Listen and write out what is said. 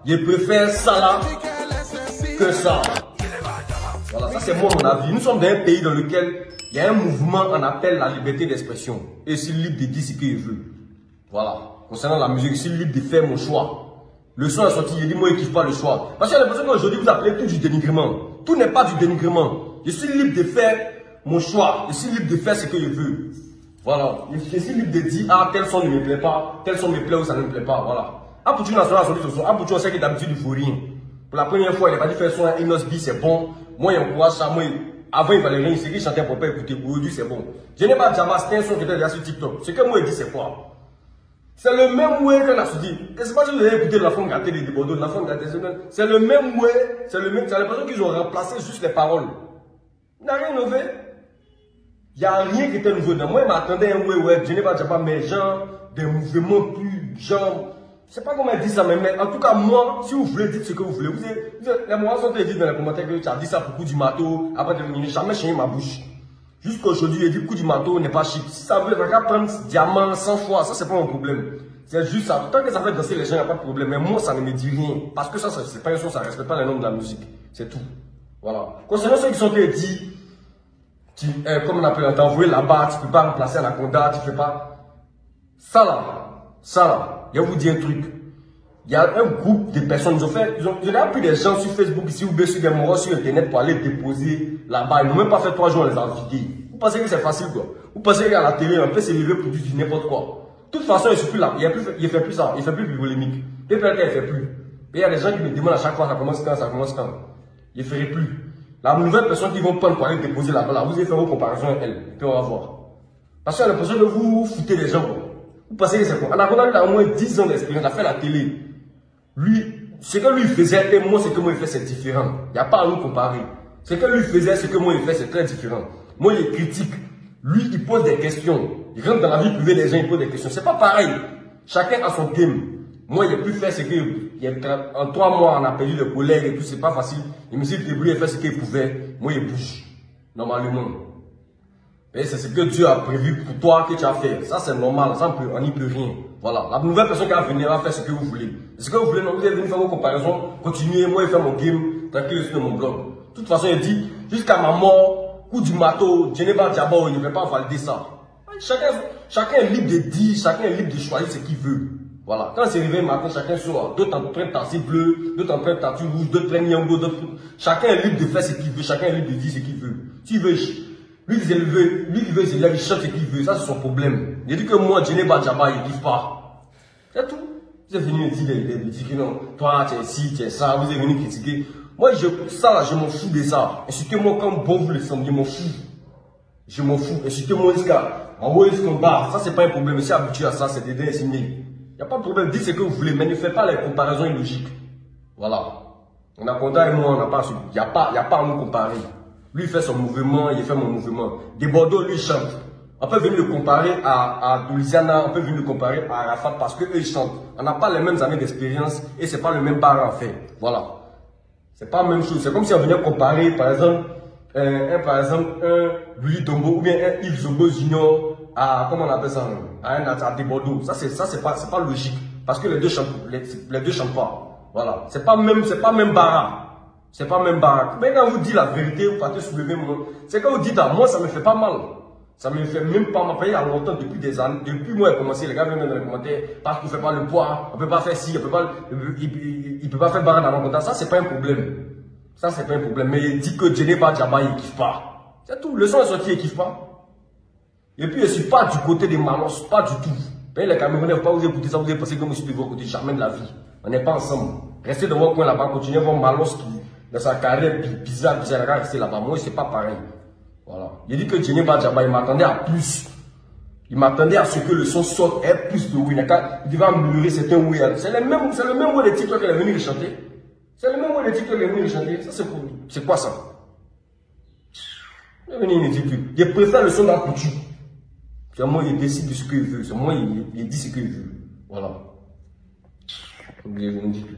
Je préfère ça là que ça. Voilà, ça c'est moi mon avis. Nous sommes dans un pays dans lequel il y a un mouvement en appel à la liberté d'expression. Et je suis libre de dire ce que je veux. Voilà. Concernant la musique, je suis libre de faire mon choix. Le son est sorti, je dis moi je kiffe pas le choix. Parce qu'il y a l'impression qu'aujourd'hui vous appelez tout du dénigrement. Tout n'est pas du dénigrement. Je suis libre de faire mon choix. Je suis libre de faire ce que je veux. Voilà. Je suis libre de dire ah tel son ne me plaît pas, tel son me plaît ou ça ne me plaît pas. Voilà. Apoutu national sorti ce son. Apoutu on sait que d'habitude il faut rien. Pour la première fois il n'a pas dit faire son Enos B c'est bon. Moi il encourage ça. Moi avant il fallait rien. C'est qu'il chantait pour pas écouter. Aujourd'hui c'est bon. Je n'ai pas Java, c'était un son qui était déjà sur TikTok. Ce que moi il dit c'est quoi? C'est le même way qu'on a dit. Je ne sais pas si vous avez écouté la femme gâtée de Bordeaux, la femme gâtée. C'est le même way, c'est le même. C'est l'impression qu'ils ont remplacé juste les paroles. Il n'y a rien nouveau. Il n'y a rien qui était nouveau. Moi, je m'attendais à un way, je n'ai pas déjà mais genre, des mouvements plus, genre. Je ne sais pas comment elle dit ça, mais en tout cas, moi, si vous voulez, dites ce que vous voulez. Les moments sont dit dans les commentaires que tu as dit ça pour coup du matos, après de venir, jamais changé ma bouche. Jusqu'aujourd'hui, il dit coup du matos n'est pas chic. Si ça veut prendre diamant 100 fois, ça c'est pas mon problème. C'est juste ça. Tant que ça fait danser les gens, il n'y a pas de problème. Mais moi, ça ne me dit rien. Parce que ça, c'est pas une chose, ça ne respecte pas les normes de la musique. C'est tout. Voilà. Concernant ceux qui sont dit, comme on appelle, t'envoyer là-bas, tu peux pas remplacer Anaconda, tu fais pas. Ça là, je vais vous dire un truc. Il y a un groupe de personnes, il y a plus des gens sur Facebook ici ou bien sur des moraux sur Internet pour aller déposer là-bas. Ils n'ont même pas fait 3 jours, on les a vidés. Vous pensez que c'est facile quoi? Vous pensez qu'à la télé, on peut s'élever pour dire n'importe quoi? De toute façon, il ne plus là, il fait plus ça, il fait plus polémique. Peut-être qu'il ne fait plus. Et il y a des gens qui me demandent à chaque fois ça commence quand. Il ne ferait plus. La nouvelle personne qui vont prendre pour aller déposer là-bas, là, vous allez faire vos comparaisons avec elle. Puis on va voir. Parce qu'il y a l'impression que vous foutez les gens. Quoi. Vous pensez que c'est quoi? Anaconda, il a au moins 10 ans d'expérience, il a fait la télé. Lui, ce que lui faisait et moi, ce que moi il fais, c'est différent. Il n'y a pas à nous comparer. Ce que lui faisait, ce que moi il fais, c'est très différent. Moi, il critique. Lui, il pose des questions. Il rentre dans la vie privée des gens, il pose des questions. C'est pas pareil. Chacun a son game. Moi, il a pu faire ce que, en 3 mois, on a perdu les collègues et tout, c'est pas facile. Il me dit, débrouillé, il fait ce qu'il pouvait. Moi, il bouge. Normalement. Et c'est ce que Dieu a prévu pour toi que tu as fait. Ça, c'est normal. Ça, on n'y peut rien. Voilà. La nouvelle personne qui va venir va faire ce que vous voulez. Ce que vous voulez, non, vous allez venir faire vos comparaisons. Continuez. Moi, je fais mon game. Tranquille sur mon blog. De toute façon, il dit, jusqu'à ma mort, coup du marteau, je n'ai pas d'abord, il ne peut pas valider ça. Chacun est libre de dire, chacun est libre de choisir ce qu'il veut. Voilà. Quand c'est arrivé le matin, chacun sort. D'autres en prennent taxi bleu, d'autres en prennent taxi rouge, d'autres prennent yango, d'autres. Chacun est libre de faire ce qu'il veut, chacun est libre de dire ce qu'il veut. S'il veut, lui qui veut, il chante ce qu'il veut. Ça, c'est son problème. Il dit que moi, je n'ai pas d'abord, il ne kiffe pas. C'est tout. Vous êtes venu me dire que non, toi, tu es ci, tu es ça, vous êtes venu critiquer. Moi, ça là, je m'en fous de ça. Insultez-moi comme bon vous le semblez, je m'en fous. Je m'en fous. Insultez-moi jusqu'à envoyer ce qu'on bat. Ça, c'est pas un problème. Je suis habitué à ça, c'est des dents insignifiants. Il n'y a pas de problème. Dites ce que vous voulez, mais ne faites pas les comparaisons illogiques. Voilà. Anaconda et moi, on n'a pas. Il n'y a pas à nous comparer. Lui, il fait son mouvement, il fait mon mouvement. De Bordeaux, lui, il chante. On peut venir le comparer à Louisiana, on peut venir le comparer à Arafat parce qu'eux, ils chantent. On n'a pas les mêmes années d'expérience et c'est pas le même bar à faire. Voilà. C'est pas la même chose. C'est comme si on venait comparer, par exemple, un Louis Tombo ou bien un Yves Zobo Junior à, comment on appelle ça, à des Bordeaux. Ça, c'est pas logique. Parce que les deux chantent pas. Voilà. C'est pas même bar. C'est pas même bar. Mais quand vous dites la vérité, vous partez soulever mon. C'est quand vous dites à moi, ça me fait pas mal. Ça me fait même pas mal. Il y a longtemps, depuis des années, depuis moi, j'ai commencé, les gars viennent dans les commentaires, parce qu'on ne fait pas le poids, on peut pas faire ci, on peut pas, il peut pas faire barre dans mon contact. Ça, c'est pas un problème. Ça, c'est pas un problème. Mais il dit que je n'ai pas Djaba, il kiffe pas. C'est tout. Le son est sorti, il kiffe pas. Et puis, je suis pas du côté des Malos, pas du tout. Les Camerounais, faut pas vous écouter ça, vous allez penser que moi, je suis de votre côté, jamais de la vie. On n'est pas ensemble. Restez dans votre coin là-bas, continuez à voir Malos qui, dans sa carrière bizarre, restez là-bas. Moi, c'est pas pareil. Voilà. Il dit que je n'ai pas Djaba, il m'attendait à plus. Il m'attendait à ce que le son sorte et plus de Winaka. Il devait améliorer certains oui. C'est le même mot de TikTok qu'elle est venue chanter. C'est le même mot de TikTok qu'elle est venue chanter. Ça, c'est quoi ça? Il est venu me dire que je préfère le son d'Apoutu. C'est moi, il décide de ce qu'il veut. C'est moi, il dit ce qu'il veut. Voilà. Donc, il est venu dire que.